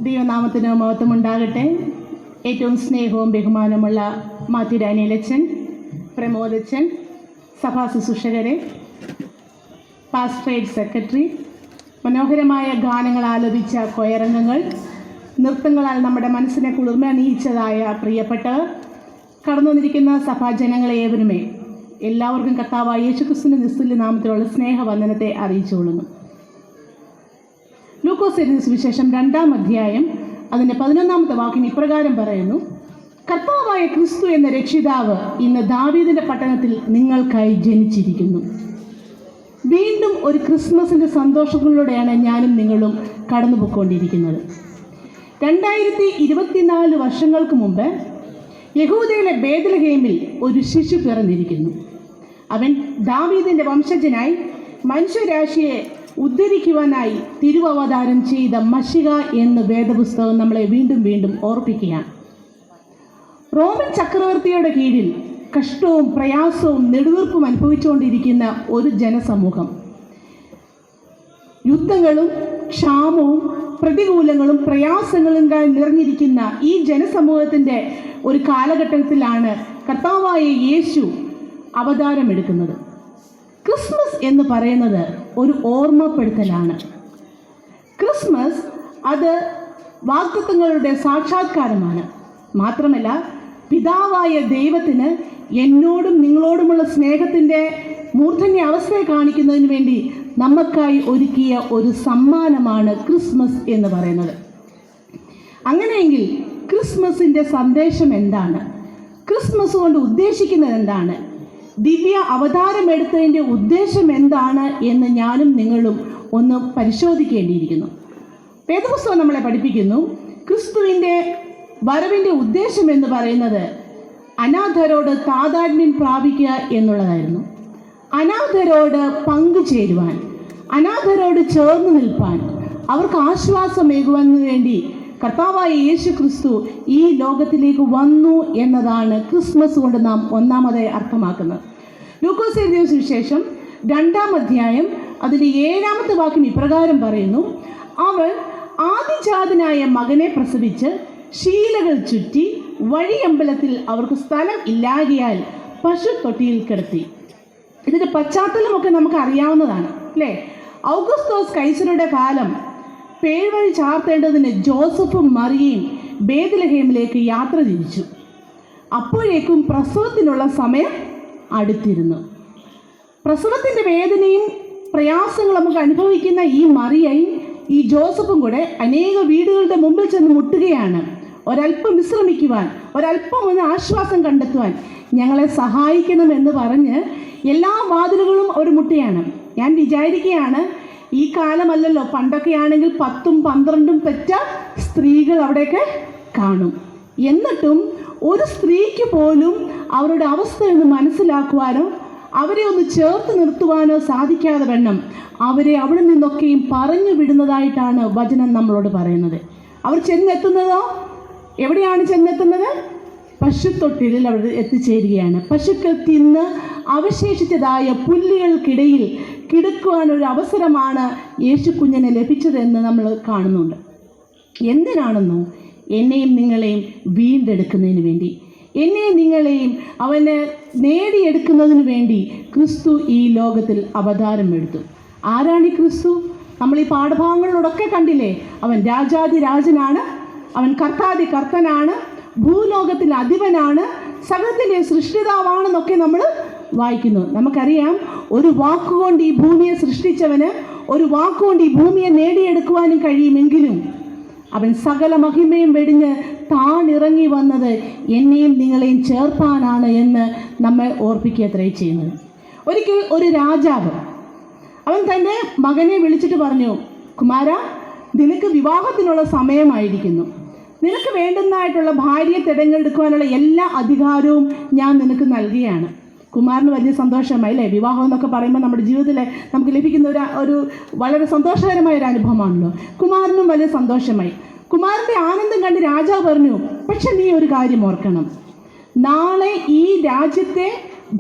ദൈവനാമത്തിന് മഹത്വമുണ്ടാകട്ടെ. ഏറ്റവും സ്നേഹവും ബഹുമാനമുള്ള മാത്യു ഡാനിയലച്ചൻ, പ്രമോദച്ചൻ, സഭാ ശുശ്രൂഷകരെ, പാസ്റ്ററേറ്റ് സെക്രട്ടറി, മനോഹരമായ ഗാനങ്ങൾ ആലപിച്ച കൊയറംഗങ്ങൾ, നൃത്തങ്ങളാൽ നമ്മുടെ മനസ്സിനെ കുളിർമണിയിച്ചതായ പ്രിയപ്പെട്ടവർ, കടന്നു വന്നിരിക്കുന്ന സഭാജനങ്ങളെ ഏവരുമേ എല്ലാവർക്കും കർത്താവായ യേശുക്രിസ്തുവിന്റെ നിസ്തുല്യ നാമത്തിലുള്ള സ്നേഹവന്ദനത്തെ അറിയിച്ചുകൊള്ളുന്നു. ലൂക്കോസ് എഴുതിയ സുവിശേഷം 2-ാം അധ്യായം അതിൻ്റെ 11-ാമത്തെ വാക്യം ഇപ്രകാരം പറയുന്നു: കർത്താവായ ക്രിസ്തു എന്ന രക്ഷിതാവ് ഇന്ന് ദാവീദിന്റെ പട്ടണത്തിൽ നിങ്ങൾക്കായി ജനിച്ചിരിക്കുന്നു. വീണ്ടും ഒരു ക്രിസ്മസിന്റെ സന്തോഷങ്ങളിലൂടെയാണ് ഞാനും നിങ്ങളും കടന്നുപോയിക്കൊണ്ടിരിക്കുന്നത്. 2024 വർഷങ്ങൾക്ക് മുമ്പ് യഹൂദയിലെ ബേത്ലഹേമിൽ ഒരു ശിശു പിറന്നിരിക്കുന്നു. അവൻ ദാവീദിന്റെ വംശജനായി മനുഷ്യരാശിയെ ഉദ്ധരിക്കുവാനായി തിരുവവതാരം ചെയ്ത മശിഹ എന്ന് വേദപുസ്തകം നമ്മളെ വീണ്ടും വീണ്ടും ഓർപ്പിക്കുകയാണ്. റോമൻ ചക്രവർത്തിയുടെ കീഴിൽ കഷ്ടവും പ്രയാസവും നെടുവീർപ്പും അനുഭവിച്ചുകൊണ്ടിരിക്കുന്ന ഒരു ജനസമൂഹം, യുദ്ധങ്ങളും ക്ഷാമവും പ്രതികൂലങ്ങളും പ്രയാസങ്ങളും നിറഞ്ഞിരിക്കുന്ന ഈ ജനസമൂഹത്തിൻ്റെ ഒരു കാലഘട്ടത്തിലാണ് കർത്താവായ യേശു അവതാരമെടുക്കുന്നത്. ക്രിസ്മസ് എന്ന് പറയുന്നത് ഒരു ഓർമ്മപ്പെടുത്തലാണ്. ക്രിസ്മസ് അത് വാഗ്ദത്തങ്ങളുടെ സാക്ഷാത്കാരമാണ്. മാത്രമല്ല, പിതാവായ ദൈവത്തിന് എന്നോടും നിങ്ങളോടുമുള്ള സ്നേഹത്തിൻ്റെ മൂർധന്യ അവസ്ഥയെ കാണിക്കുന്നതിന് വേണ്ടി നമുക്കായി ഒരുക്കിയ ഒരു സമ്മാനമാണ് ക്രിസ്മസ് എന്ന് പറയുന്നത്. അങ്ങനെയെങ്കിൽ ക്രിസ്മസിൻ്റെ സന്ദേശം എന്താണ്? ക്രിസ്മസ് കൊണ്ട് ഉദ്ദേശിക്കുന്നത് എന്താണ്? ദിവ്യ അവതാരമെടുത്തതിൻ്റെ ഉദ്ദേശം എന്താണ് എന്ന് ഞാനും നിങ്ങളും ഒന്ന് പരിശോധിക്കേണ്ടിയിരിക്കുന്നു. വേദപുസ്തകം നമ്മളെ പഠിപ്പിക്കുന്നു, ക്രിസ്തുവിൻ്റെ വരവിൻ്റെ ഉദ്ദേശം എന്ന് പറയുന്നത് അനാഥരോട് താതാത്മ്യം പ്രാപിക്കുക എന്നുള്ളതായിരുന്നു. അനാഥരോട് പങ്കുചേരുവാൻ, അനാഥരോട് ചേർന്ന് നിൽപ്പാൻ, അവർക്ക് ആശ്വാസമേകുവാന് വേണ്ടി കർത്താവായ യേശു ക്രിസ്തു ഈ ലോകത്തിലേക്ക് വന്നു എന്നതാണ് ക്രിസ്മസ് കൊണ്ട് നാം ഒന്നാമതായി അർത്ഥമാക്കുന്നത്. ലൂക്കോസ് എഴുതിയ സുവിശേഷം 2-ാം അധ്യായം അതിൻ്റെ 7-ാമത്തെ വാക്യം ഇപ്രകാരം പറയുന്നു: അവൻ ആദിജാതനായ മകനെ പ്രസവിച്ച് ശീലകൾ ചുറ്റി വഴിയമ്പലത്തിൽ അവർക്ക് സ്ഥലം ഇല്ലാകിയാൽ പശു തൊട്ടിയിൽ കിടത്തി. ഇതിൻ്റെ പശ്ചാത്തലമൊക്കെ നമുക്ക് അറിയാവുന്നതാണ് അല്ലേ? ഔഗുസ്തോസ് കൈസരുടെ കാലം പേഴ്വഴി ചാർത്തേണ്ടതിന് ജോസഫും മറിയയും ബേത്ലഹേമിലേക്ക് യാത്ര തിരിച്ചു. അപ്പോഴേക്കും പ്രസവത്തിനുള്ള സമയം അടുത്തിരുന്നു. പ്രസവത്തിൻ്റെ വേദനയും പ്രയാസങ്ങളും നമുക്ക് അനുഭവിക്കുന്ന ഈ മറിയയും ഈ ജോസഫും കൂടെ അനേക വീടുകളുടെ മുമ്പിൽ ചെന്ന് മുട്ടുകയാണ്. ഒരല്പം വിശ്രമിക്കുവാൻ, ഒരല്പം ഒന്ന് ആശ്വാസം കണ്ടെത്തുവാൻ ഞങ്ങളെ സഹായിക്കണമെന്ന് പറഞ്ഞ് എല്ലാ വാതിലുകളും ഒരു മുട്ടുകയാണ്. ഞാൻ വിചാരിക്കുകയാണ്, ഈ കാലമല്ലല്ലോ, പണ്ടൊക്കെ ആണെങ്കിൽ 10ഉം 12ഉം പെറ്റ സ്ത്രീകൾ അവിടെയൊക്കെ കാണും. എന്നിട്ടും ഒരു സ്ത്രീക്ക് പോലും അവരുടെ അവസ്ഥയൊന്ന് മനസ്സിലാക്കുവാനോ അവരെ ഒന്ന് ചേർത്ത് നിർത്തുവാനോ സാധിക്കാതെ വണ്ണം അവരെ അവിടെ നിന്നൊക്കെയും പറഞ്ഞു വിടുന്നതായിട്ടാണ് വചനം നമ്മളോട് പറയുന്നത്. അവർ ചെന്നെത്തുന്നതോ എവിടെയാണ് ചെന്നെത്തുന്നത്? പശുത്തൊട്ടിലിൽ അവർ എത്തിച്ചേരുകയാണ്. പശുക്കൾ തിന്ന് അവശേഷിച്ചതായ പുല്ലുകൾക്കിടയിൽ കിടക്കുവാനൊരു അവസരമാണ് യേശു കുഞ്ഞിന് ലഭിച്ചതെന്ന് നമ്മൾ കാണുന്നുണ്ട്. എന്തിനാണെന്നോ? എന്നെയും നിങ്ങളെയും വീണ്ടെടുക്കുന്നതിന് വേണ്ടി, എന്നെയും നിങ്ങളെയും അവന് നേടിയെടുക്കുന്നതിന് വേണ്ടി ക്രിസ്തു ഈ ലോകത്തിൽ അവതാരം എടുത്തു. ആരാണ് ഈ ക്രിസ്തു? നമ്മൾ ഈ പാഠഭാഗങ്ങളിലൂടെയൊക്കെ കണ്ടില്ലേ? അവൻ രാജാതിരാജനാണ്, അവൻ കർത്താതി കർത്തനാണ്, ഭൂലോകത്തിൽ അധിപനാണ്, സകലത്തിൻ്റെ സൃഷ്ടിതാവാണെന്നൊക്കെ നമ്മൾ വായിക്കുന്നു. നമുക്കറിയാം, ഒരു വാക്കുകൊണ്ട് ഈ ഭൂമിയെ സൃഷ്ടിച്ചവന് ഒരു വാക്കുകൊണ്ട് ഈ ഭൂമിയെ നേടിയെടുക്കുവാനും കഴിയുമെങ്കിലും അവൻ സകല മഹിമയും വെടിഞ്ഞ് താണിറങ്ങി വന്നത് എന്നെയും നിങ്ങളെയും ചേർപ്പാനാണ് എന്ന് നമ്മെ ഓർപ്പിക്കുകയത്രേ ചെയ്യുന്നത്. ഒരിക്കൽ ഒരു രാജാവ് അവൻ തൻ്റെ മകനെ വിളിച്ചിട്ട് പറഞ്ഞു: കുമാര, നിനക്ക് വിവാഹത്തിനുള്ള സമയമായിരിക്കുന്നു. നിനക്ക് വേണ്ടുന്നതായിട്ടുള്ള ഭാര്യയെ തിരഞ്ഞെടുക്കുവാനുള്ള എല്ലാ അധികാരവും ഞാൻ നിനക്ക് നൽകുകയാണ്. കുമാരന് വലിയ സന്തോഷമായി അല്ലേ? വിവാഹം എന്നൊക്കെ പറയുമ്പോൾ നമ്മുടെ ജീവിതത്തിൽ നമുക്ക് ലഭിക്കുന്ന ഒരു വളരെ സന്തോഷകരമായ ഒരു അനുഭവമാണല്ലോ. കുമാരനും വലിയ സന്തോഷമായി. കുമാരൻ്റെ ആനന്ദം കണ്ട് രാജാവ് പറഞ്ഞു: പക്ഷെ നീ ഒരു കാര്യം ഓർക്കണം, നാളെ ഈ രാജ്യത്തെ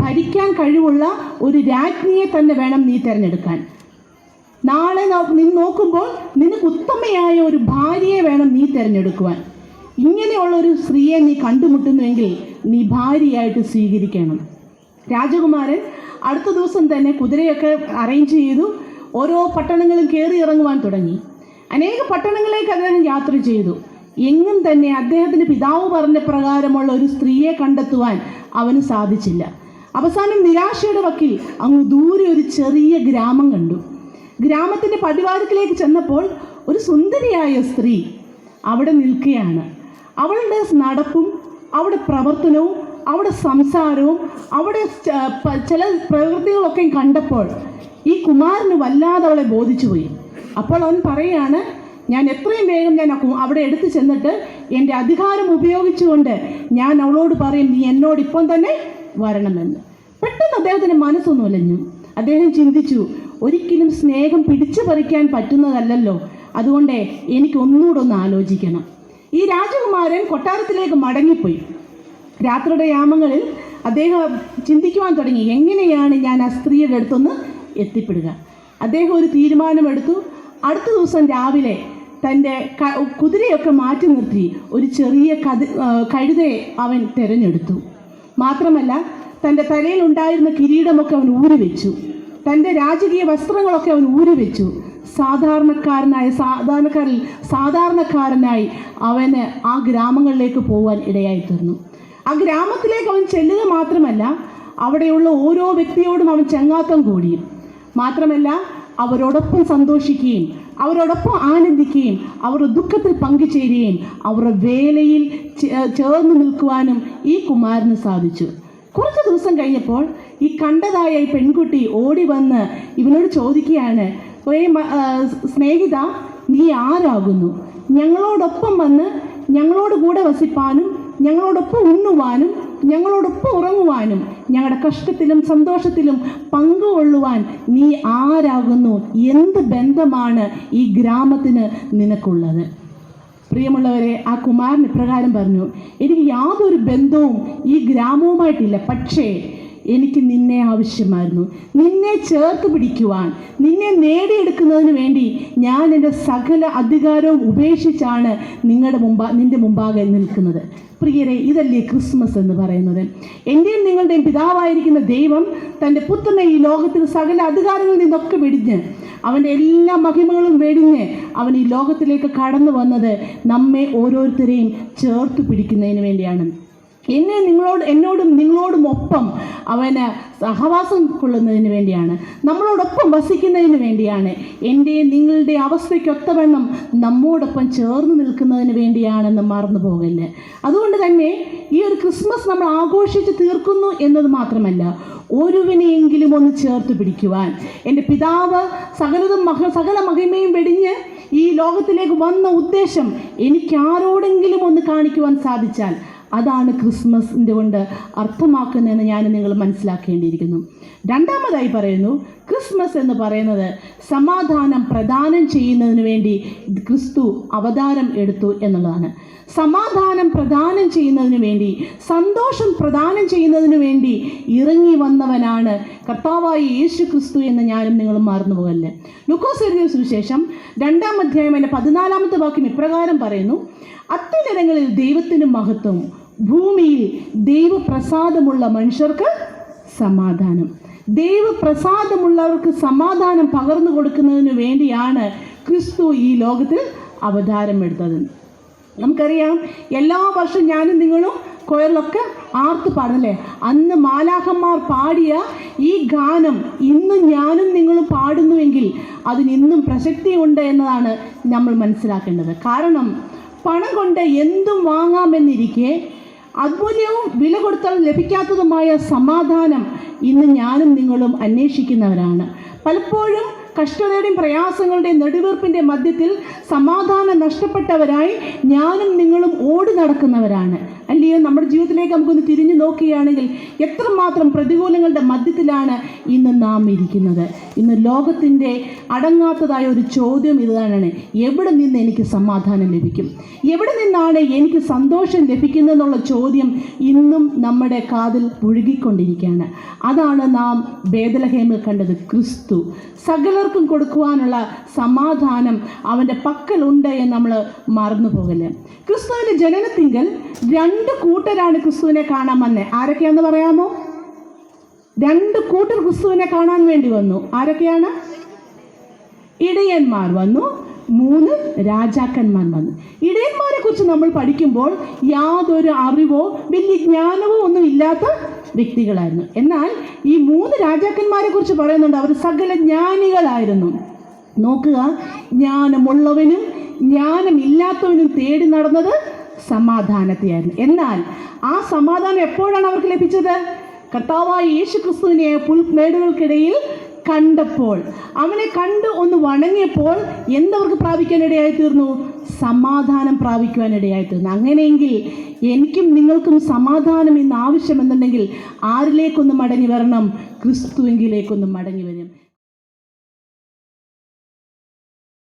ഭരിക്കാൻ കഴിവുള്ള ഒരു രാജ്ഞിയെ തന്നെ വേണം നീ തിരഞ്ഞെടുക്കാൻ. നാളെ നീ നോക്കുമ്പോൾ നിനക്ക് ഉത്തമയായ ഒരു ഭാര്യയെ വേണം നീ തിരഞ്ഞെടുക്കുവാൻ. ഇങ്ങനെയുള്ള ഒരു സ്ത്രീയെ നീ കണ്ടുമുട്ടുന്നുവെങ്കിൽ നീ ഭാര്യയായിട്ട് സ്വീകരിക്കണം. രാജകുമാരൻ അടുത്ത ദിവസം തന്നെ കുതിരയൊക്കെ അറേഞ്ച് ചെയ്തു. ഓരോ പട്ടണങ്ങളും കയറി ഇറങ്ങുവാൻ തുടങ്ങി. അനേക പട്ടണങ്ങളിലേക്ക് അദ്ദേഹം യാത്ര ചെയ്തു. എങ്ങും തന്നെ അദ്ദേഹത്തിൻ്റെ പിതാവ് പറഞ്ഞ പ്രകാരമുള്ള ഒരു സ്ത്രീയെ കണ്ടെത്തുവാൻ അവന് സാധിച്ചില്ല. അവസാനം നിരാശയുടെ വക്കിൽ അങ്ങ് ദൂരെ ഒരു ചെറിയ ഗ്രാമം കണ്ടു. ഗ്രാമത്തിൻ്റെ പടിവാരത്തിലേക്ക് ചെന്നപ്പോൾ ഒരു സുന്ദരിയായ സ്ത്രീ അവിടെ നിൽക്കുകയാണ്. അവളുടെ നടപ്പും അവിടെ പ്രവർത്തനവും അവിടെ സംസാരവും അവിടെ ചില പ്രവൃത്തികളൊക്കെ കണ്ടപ്പോൾ ഈ കുമാരന് വല്ലാതെ അവളെ ബോധിച്ചുപോയി. അപ്പോൾ അവൻ പറയാണ്, ഞാൻ എത്രയും വേഗം ഞാൻ അവിടെ എടുത്തു ചെന്നിട്ട് എൻ്റെ അധികാരം ഉപയോഗിച്ചുകൊണ്ട് ഞാൻ അവളോട് പറയും, നീ എന്നോട് ഇപ്പം തന്നെ വരണമെന്ന്. പെട്ടെന്ന് അദ്ദേഹത്തിൻ്റെ മനസ്സൊന്നും ഉലഞ്ഞു. അദ്ദേഹം ചിന്തിച്ചു, ഒരിക്കലും സ്നേഹം പിടിച്ചു പറിക്കാൻ പറ്റുന്നതല്ലല്ലോ, അതുകൊണ്ട് എനിക്ക് ഒന്നുകൂടെ ഒന്ന് ആലോചിക്കണം. ഈ രാജകുമാരൻ കൊട്ടാരത്തിലേക്ക് മടങ്ങിപ്പോയി. രാത്രിയുടെ യാമങ്ങളിൽ അദ്ദേഹം ചിന്തിക്കുവാൻ തുടങ്ങി, എങ്ങനെയാണ് ഞാൻ ആ സ്ത്രീയുടെ അടുത്തൊന്ന് എത്തിപ്പെടുക. അദ്ദേഹം ഒരു തീരുമാനമെടുത്തു. അടുത്ത ദിവസം രാവിലെ തൻ്റെ കുതിരയൊക്കെ മാറ്റി നിർത്തി ഒരു ചെറിയ കഴുതയെ അവൻ തിരഞ്ഞെടുത്തു. മാത്രമല്ല തൻ്റെ തലയിൽ ഉണ്ടായിരുന്ന കിരീടമൊക്കെ അവൻ ഊരിവെച്ചു. തൻ്റെ രാജകീയ വസ്ത്രങ്ങളൊക്കെ അവൻ ഊരിവെച്ചു. സാധാരണക്കാരനായി അവന് ആ ഗ്രാമങ്ങളിലേക്ക് പോകാൻ ഇടയായിത്തീർന്നു. ആ ഗ്രാമത്തിലേക്ക് അവൻ ചെല്ലുക മാത്രമല്ല, അവിടെയുള്ള ഓരോ വ്യക്തിയോടും അവൻ ചങ്ങാത്തം കൂടിയും. മാത്രമല്ല അവരോടൊപ്പം സന്തോഷിക്കുകയും അവരോടൊപ്പം ആനന്ദിക്കുകയും അവരുടെ ദുഃഖത്തിൽ പങ്കുചേരുകയും അവരുടെ വേലയിൽ ചേർന്ന് നിൽക്കുവാനും ഈ കുമാരന് സാധിച്ചു. കുറച്ച് ദിവസം കഴിഞ്ഞപ്പോൾ ഈ കണ്ടതായ ഈ പെൺകുട്ടി ഓടി വന്ന് ഇവനോട് ചോദിക്കുകയാണ്, സ്നേഹിത, നീ ആരാകുന്നു? ഞങ്ങളോടൊപ്പം വന്ന് ഞങ്ങളോട് കൂടെ വസിപ്പാനും ഞങ്ങളോടൊപ്പം ഉണ്ണുവാനും ഞങ്ങളോടൊപ്പം ഉറങ്ങുവാനും ഞങ്ങളുടെ കഷ്ടത്തിലും സന്തോഷത്തിലും പങ്കുകൊള്ളുവാൻ നീ ആരാകുന്നു? എന്ത് ബന്ധമാണ് ഈ ഗ്രാമത്തിന് നിനക്കുള്ളത്? പ്രിയമുള്ളവരെ, ആ കുമാരൻ ഇപ്രകാരം പറഞ്ഞു, എനിക്ക് യാതൊരു ബന്ധവും ഈ ഗ്രാമവുമായിട്ടില്ല, പക്ഷേ എനിക്ക് നിന്നെ ആവശ്യമായിരുന്നു. നിന്നെ ചേർത്ത് പിടിക്കുവാൻ, നിന്നെ നേടിയെടുക്കുന്നതിന് വേണ്ടി ഞാൻ എൻ്റെ സകല അധികാരവും ഉപേക്ഷിച്ചാണ് നിന്റെ മുമ്പാകെ നിൽക്കുന്നത്. പ്രിയരെ, ഇതല്ലേ ക്രിസ്മസ് എന്ന് പറയുന്നത്? എൻ്റെയും നിങ്ങളുടെയും പിതാവായിരിക്കുന്ന ദൈവം തൻ്റെ പുത്രനെ ഈ ലോകത്തിൽ സകല അധികാരങ്ങളിൽ നിന്നൊക്കെ വെടിഞ്ഞ് അവൻ്റെ എല്ലാ മഹിമകളും വെടിഞ്ഞ് അവൻ ഈ ലോകത്തിലേക്ക് കടന്നു വന്നത് നമ്മെ ഓരോരുത്തരെയും ചേർത്ത് പിടിക്കുന്നതിന് വേണ്ടിയാണ്. എന്നോടും നിങ്ങളോടും ഒപ്പം അവന് സഹവാസം കൊള്ളുന്നതിന് വേണ്ടിയാണ്, നമ്മളോടൊപ്പം വസിക്കുന്നതിന് വേണ്ടിയാണ്, എൻ്റെയും നിങ്ങളുടെ അവസ്ഥയ്ക്കൊത്തവണ്ണം നമ്മോടൊപ്പം ചേർന്ന് നിൽക്കുന്നതിന് വേണ്ടിയാണെന്ന് മറന്നു പോകല്ലേ. അതുകൊണ്ട് തന്നെ ഈ ഒരു ക്രിസ്മസ് നമ്മൾ ആഘോഷിച്ച് തീർക്കുന്നു എന്നത് മാത്രമല്ല, ഒരുവനെയെങ്കിലും ഒന്ന് ചേർത്ത് പിടിക്കുവാൻ എൻ്റെ പിതാവ് സകല മഹിമയും വെടിഞ്ഞ് ഈ ലോകത്തിലേക്ക് വന്ന ഉദ്ദേശം എനിക്ക് ആരോടെങ്കിലും ഒന്ന് കാണിക്കുവാൻ സാധിച്ചാൽ അതാണ് ക്രിസ്മസിൻ്റെ കൊണ്ട് അർത്ഥമാക്കുന്നതെന്ന് ഞാൻ നിങ്ങൾ മനസ്സിലാക്കേണ്ടിയിരിക്കുന്നു. രണ്ടാമതായി പറയുന്നു, ക്രിസ്മസ് എന്ന് പറയുന്നത് സമാധാനം പ്രദാനം ചെയ്യുന്നതിന് വേണ്ടി ക്രിസ്തു അവതാരം എടുത്തു എന്നുള്ളതാണ്. സമാധാനം പ്രദാനം ചെയ്യുന്നതിന് വേണ്ടി, സന്തോഷം പ്രദാനം ചെയ്യുന്നതിന് വേണ്ടി ഇറങ്ങി വന്നവനാണ് കർത്താവായ യേശു ക്രിസ്തു എന്ന് ഞാനും നിങ്ങളും മറന്നു പോകല്ലേ. ലൂക്കോസ് എഴുതിയ സുവിശേഷം 2-ാം അധ്യായം 14-ാമത്തെ വാക്യം ഇപ്രകാരം പറയുന്നു, അത്യുന്നതങ്ങളിൽ ദൈവത്തിന് മഹത്വം, ഭൂമിയിൽ ദൈവപ്രസാദമുള്ള മനുഷ്യർക്ക് സമാധാനം. ദൈവപ്രസാദമുള്ളവർക്ക് സമാധാനം പകർന്നു കൊടുക്കുന്നതിന് വേണ്ടിയാണ് ക്രിസ്തു ഈ ലോകത്തിൽ അവതാരം എടുത്തത്. നമുക്കറിയാം, എല്ലാ വർഷവും ഞാനും നിങ്ങളും കൊയറിലൊക്കെ ആർത്ത് പാടുന്നല്ലേ, അന്ന് മാലാഖന്മാർ പാടിയ ഈ ഗാനം ഇന്ന് ഞാനും നിങ്ങളും പാടുന്നുവെങ്കിൽ അതിനിന്നും പ്രസക്തിയുണ്ട് എന്നതാണ് നമ്മൾ മനസ്സിലാക്കേണ്ടത്. കാരണം പണം കൊണ്ട് എന്തും വാങ്ങാമെന്നിരിക്കെ അതുമൂല്യവും വില കൊടുത്താൽ ലഭിക്കാത്തതുമായ സമാധാനം ഇന്ന് ഞാനും നിങ്ങളും അന്വേഷിക്കുന്നവരാണ്. പലപ്പോഴും കഷ്ടതയുടെയും പ്രയാസങ്ങളുടെയും നെടുവീർപ്പിൻ്റെ മധ്യത്തിൽ സമാധാനം നഷ്ടപ്പെട്ടവരായി ഞാനും നിങ്ങളും ഓടി നടക്കുന്നവരാണ്, അല്ലയോ? നമ്മുടെ ജീവിതത്തിലേക്ക് നമുക്കൊന്ന് തിരിഞ്ഞു നോക്കുകയാണെങ്കിൽ എത്രമാത്രം പ്രതികൂലങ്ങളുടെ മധ്യത്തിലാണ് ഇന്ന് നാം ഇരിക്കുന്നത്. ഇന്ന് ലോകത്തിൻ്റെ അടങ്ങാത്തതായ ഒരു ചോദ്യം ഇതാണ്, എവിടെ നിന്ന് എനിക്ക് സമാധാനം ലഭിക്കും? എവിടെ നിന്നാണ് എനിക്ക് സന്തോഷം ലഭിക്കുന്നതെന്നുള്ള ചോദ്യം ഇന്നും നമ്മുടെ കാതിൽ മുഴുകിക്കൊണ്ടിരിക്കുകയാണ്. അതാണ് നാം ബേത്ലഹേമിൽ കണ്ടത്. ക്രിസ്തു സകലർ എല്ലാവർക്കും കൊടുക്കുവാനുള്ള സമാധാനം അവൻ്റെ പക്കലുണ്ട് എന്ന് നമ്മൾ മറന്നു പോകല്ലേ. ക്രിസ്തുവിൻ്റെ ജനനത്തിങ്കൽ 2 കൂട്ടരാണ് ക്രിസ്തുവിനെ കാണാൻ വന്നത്. ആരൊക്കെയാണെന്ന് പറയാമോ? 2 കൂട്ടർ ക്രിസ്തുവിനെ കാണാൻ വേണ്ടി വന്നു. ആരൊക്കെയാണ്? ഇടയന്മാർ വന്നു, 3 രാജാക്കന്മാർ വന്നു. ഇടയന്മാരെ കുറിച്ച് നമ്മൾ പഠിക്കുമ്പോൾ യാതൊരു അറിവോ വലിയ ജ്ഞാനവോ ഒന്നും ഇല്ലാത്ത വ്യക്തികളായിരുന്നു. എന്നാൽ ഈ 3 രാജാക്കന്മാരെ കുറിച്ച് പറയുന്നുണ്ട്, അവർ സകല ജ്ഞാനികളായിരുന്നു. നോക്കുക, ജ്ഞാനമുള്ളവനും ജ്ഞാനമില്ലാത്തവനും തേടി നടന്നത് സമാധാനത്തെയായിരുന്നു. എന്നാൽ ആ സമാധാനം എപ്പോഴാണ് അവർക്ക് ലഭിച്ചത്? കർത്താവായ യേശു ക്രിസ്തുവിനെ പുൽമേടുകൾക്കിടയിൽ കണ്ടപ്പോൾ, അവനെ കണ്ട് ഒന്ന് വണങ്ങിയപ്പോൾ എന്തവർക്ക് പ്രാപിക്കാനിടയായി തീർന്നു? സമാധാനം പ്രാപിക്കുവാനിടയായി തീർന്നു. അങ്ങനെയെങ്കിൽ എനിക്കും നിങ്ങൾക്കും സമാധാനം ഇന്ന് ആവശ്യമെന്നുണ്ടെങ്കിൽ ആരിലേക്കൊന്ന് മടങ്ങി വരണം? ക്രിസ്തുവിലേക്കൊന്ന് മടങ്ങി വരും.